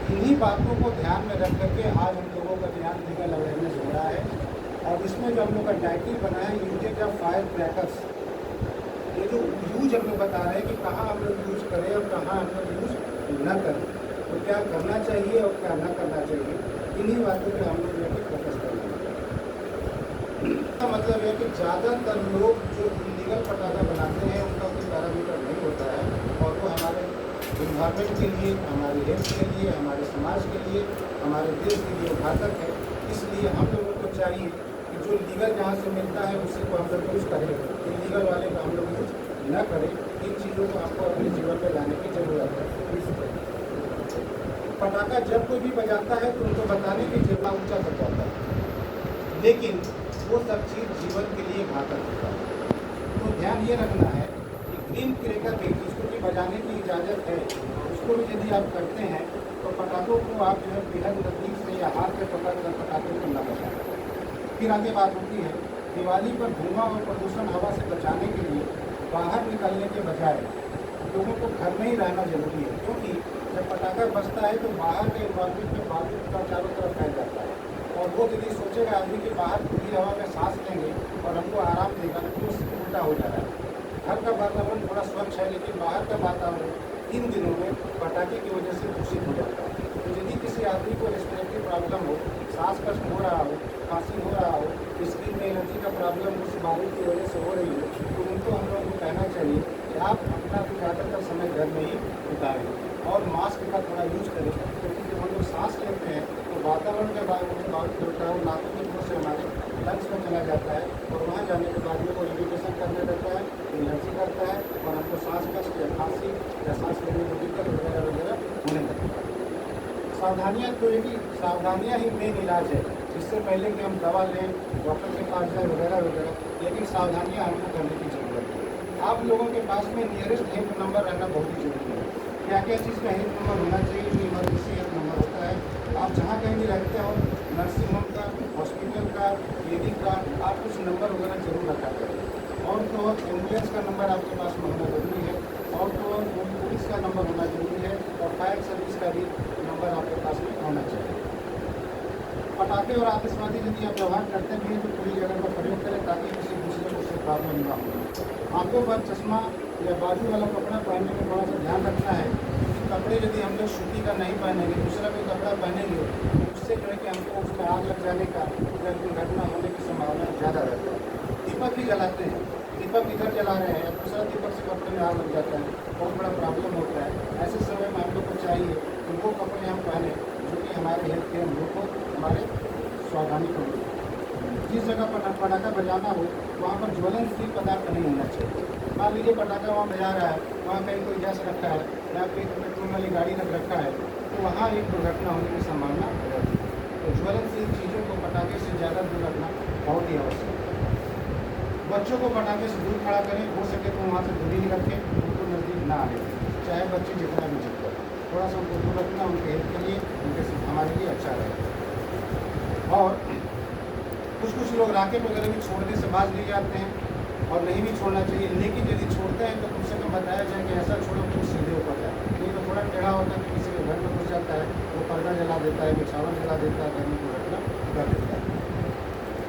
इन्हीं बातों को ध्यान में रख करके आज हम लोगों का ध्यान लीगल अवेयरनेस हो रहा है। और इसमें जो हम लोग का टाइटल बना है यूजेज ऑफ फायर क्रैकर्स, ये जो यूज हम लोग बता रहे हैं कि कहाँ हम लोग यूज करें और कहाँ हम लोग यूज न करें, तो क्या करना चाहिए और क्या न करना चाहिए, इन्हीं बातों पर हम लोग लेकर फोकस करेंगे। इसका मतलब है कि ज़्यादातर लोग जो इलीगल पटाखा बनाते हैं उनका कोई पैरामीटर नहीं होता है, और वो हमारे इन्वायरमेंट के लिए, हमारे हेल्थ के लिए, हमारे समाज के लिए, हमारे देश के लिए घातक है। इसलिए हम लोगों को चाहिए कि जो लीगल जहाँ से मिलता है उसी को हम लोग यूज़ करें, इलीगल वाले को हम लोग यूज़ न करें। इन चीज़ों को आपको अपने जीवन में लाने की ज़रूरत है। पटाखा जब कोई भी बजाता है तो उनको बताने की जितना ऊँचा कर जाता है, लेकिन वो सब चीज़ जीवन के लिए घातक होता है। तो ध्यान ये रखना है कि ग्रीन क्रैकर भी जिसको भी बजाने की इजाज़त है, उसको भी यदि आप करते हैं तो पटाखों को आप जो है बेहद नज़दीक से या हाथ से पकड़ कर पटाखे को न बजाएं। फिर आगे बात होती है दिवाली पर धुआं और प्रदूषण हवा से बचाने के लिए बाहर निकलने के बजाय लोगों को घर में ही रहना जरूरी है, क्योंकि जब पटाखा बजता है तो बाहर के इन्वायरमेंट में बालू का चारों तरफ फैल जाता है, और वो यदि सोचेगा आदमी के बाहर खुली हवा में सांस लेंगे और हमको आराम देगा तो उससे उल्टा हो जा रहा है। घर का वातावरण थोड़ा स्वच्छ है, लेकिन बाहर का वातावरण इन दिनों में पटाखे की वजह से दूषित हो जाता है। तो यदि किसी आदमी को रेस्पिरेटरी प्रॉब्लम हो, सांस कष्ट हो रहा हो, खांसी हो रहा हो, स्किन में एलर्जी का प्रॉब्लम उस बारिश की वजह से हो रही हो, तो उनको हम लोगों को कहना चाहिए कि आप अपना तो ज़्यादातर समय घर में ही बिताएं और मास्क का थोड़ा यूज करें, क्योंकि जब हम लोग सांस लेते हैं तो वातावरण के बारे में बात करता है, वो नाकों की तरफ से हमारे लंग्स में चला जाता है, और वहाँ जाने के बाद में वो इरिटेशन करने लगता है, एलर्जी करता है, और हमको सांस कष्ट या खांसी या सांस लेने में दिक्कत वगैरह वगैरह होने लगता है। सावधानियाँ तो ये कि सावधानियाँ ही मेन इलाज है, इससे पहले कि हम दवा लें, डॉक्टर के पास जाए वगैरह वगैरह, लेकिन सावधानियाँ हमको करने की ज़रूरत है। आप लोगों के पास में नियरेस्ट हेल्प नंबर रहना बहुत ही जरूरी है। क्या क्या चीज़ का हेल्प नंबर होना चाहिए? जो इमरजेंसी हेल्प नंबर होता है, आप जहाँ कहीं भी रहते हो, नर्सिंग होम का, हॉस्पिटल का, क्लिनिक का, आप कुछ नंबर वगैरह जरूर रखा करें। और तो एम्बुलेंस का नंबर आपके पास में होना जरूरी है, और तो पुलिस का नंबर होना जरूरी है, और फायर सर्विस का भी नंबर आपके पास में होना चाहिए। पटाखे और आतिशबाजी यदि आप व्यवहार करते भी हैं तो पूरी जगह का प्रयोग करें, ताकि किसी दूसरे को उससे प्रॉब्लम ना हो। आंखों पर चश्मा या बाजू वाला कपड़ा पहनने में थोड़ा सा ध्यान रखना है, क्योंकि कपड़े यदि हम लोग सूती का नहीं पहनेंगे, दूसरा कोई कपड़ा पहनेंगे, तो उससे जो है कि हमको उसमें आग लग जाने का या दुर्घटना होने की संभावना ज़्यादा रहती है। दीपक भी जलाते हैं, दीपक इधर जला रहे हैं, दूसरा दीपक से कपड़े में आग लग जाता है, बहुत बड़ा प्रॉब्लम होता है। ऐसे समय में हम लोग को चाहिए कि वो कपड़े हम पहने जो कि हमारे हेल्थ केयर लोग को हमारे सावधानी को मिले। जिस जगह पर पटाखा बजाना हो वहाँ पर ज्वलनशील पदार्थ नहीं होना चाहिए। मान लीजिए पटाखा वहाँ बजा रहा है, वहाँ कहीं कोई गैस रखा है या फिर पेट्रोल वाली गाड़ी रख रखा है, तो वहाँ एक दुर्घटना होने की संभावना रहती है। तो ज्वलनशील चीज़ों को पटाखे से ज़्यादा दूर रखना बहुत ही आवश्यक है। बच्चों को पटाखे से दूर खड़ा करें, हो सके तो वहाँ से दूरी ही रखें, उनको नज़दीक ना आने दें, चाहे बच्चे जितना भी जिद करें। थोड़ा सा उनको दूर रखना उनके हेल्थ के लिए, उनके हमारे लिए अच्छा रहेगा। और कुछ लोग राकेट वगैरह भी छोड़ने से बाज ले जाते हैं, और नहीं भी छोड़ना चाहिए, लेकिन यदि छोड़ते हैं तो कम से कम बताया जाए कि ऐसा छोड़ो कि सीधे ऊपर जाए। नहीं तो थोड़ा टेढ़ा होता है कि किसी के घर में घुस जाता है, वो पर्दा जला देता है, बिछावन जला देता है, घर में दुर्घटना कर देता है।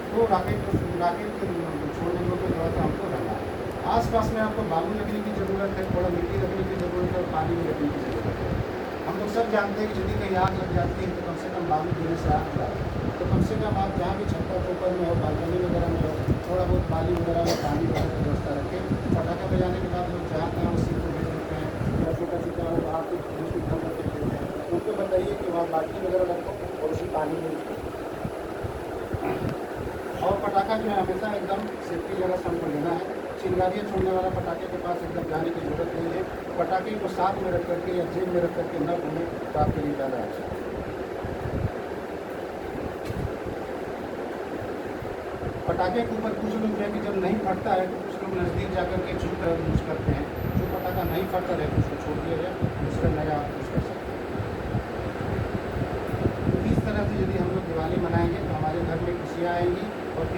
तो राकेट छोड़ने को थोड़ा सा हमको रहना है। आसपास में आपको बालू रखने की ज़रूरत है, थोड़ा मिट्टी रखने की ज़रूरत है, और पानी भी रखने की ज़रूरत है। हम लोग सब जानते हैं कि यदि कहीं आग लग जाती है तो कम से कम बालू देने से आग जाए, तो कम से कम आप जहाँ भी छत के ऊपर में हो, बालकनी वगैरह में हो, थोड़ा बहुत बाली वगैरह में पानी वगैरह की व्यवस्था रखें। पटाखा बजाने के बाद लोग जहाँ तहाँ उसी को भेज देते हैं, या छोटा छोटा वो बाहर के दूसरी घर करके देते हैं, उनको बताइए कि वहाँ बाल्टी वगैरह रखो और उसी पानी में। और पटाखा जो है हमेशा एकदम सेफ्टी जगह से हमको लेना है। चिंगारियाँ छोड़ने वाला पटाखे के पास एकदम जाने की जरूरत नहीं है। पटाखे को साथ में रख करके या जेब में रख करके न घूमें तो आपके लिए ज़्यादा अच्छा है। पटाखे के ऊपर कुछ लोग जो है कि जब नहीं फटता है तो कुछ लोग नज़दीक जाकर के छुप कर यूज़ करते हैं। जो पटाखा नहीं फटता है उसको छोड़ दिया जाए, दूसरा नया यूज़ कर सकते हैं। इस तरह से यदि हम लोग दिवाली मनाएंगे तो हमारे घर में खुशियाँ आएंगी।